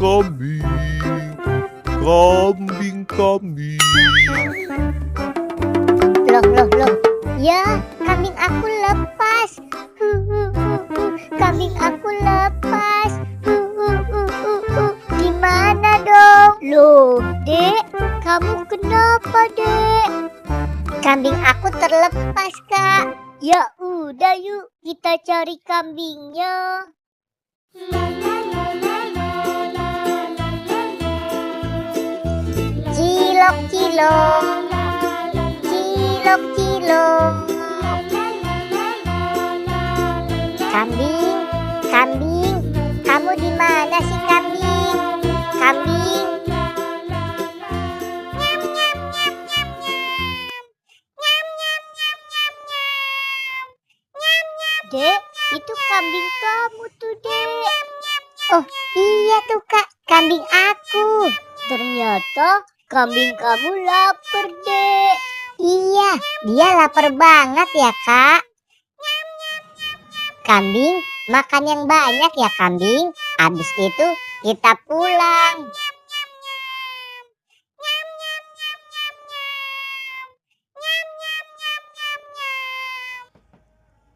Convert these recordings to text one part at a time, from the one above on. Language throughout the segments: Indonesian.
kambing, kambing, kambing. Loh. Ya, kambing aku lepas. Kambing aku lepas. Gimana dong? Loh, Dek, kamu kenapa, Dek? Kambing aku terlepas, Kak. Ya udah yuk, kita cari kambingnya. Cilok, cilok. Cilok, cilok. Kambing, kambing, kamu di mana sih kambing? Kambing. Dek, itu kambing kamu tuh, Dek. Oh iya tuh, Kak, kambing aku. Ternyata kambing kamu lapar, Dek. Iya, dia lapar banget ya, Kak. Kambing, makan yang banyak ya kambing. Habis itu kita pulang.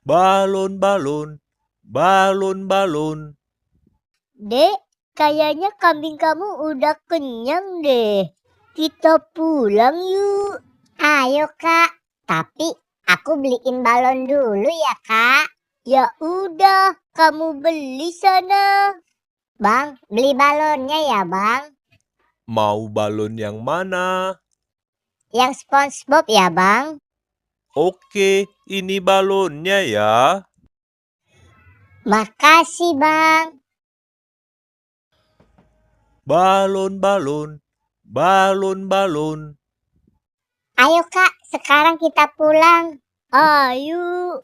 Balon, balon, balon, balon. Dek, kayaknya kambing kamu udah kenyang deh. Kita pulang yuk. Ayo, Kak. Tapi aku beliin balon dulu ya, Kak. Ya udah, kamu beli sana. Bang, beli balonnya ya, Bang. Mau balon yang mana? Yang SpongeBob ya, Bang. Oke, ini balonnya ya. Makasih, Bang. Balon, balon, balon, balon. Ayo, Kak, sekarang kita pulang. Ayo.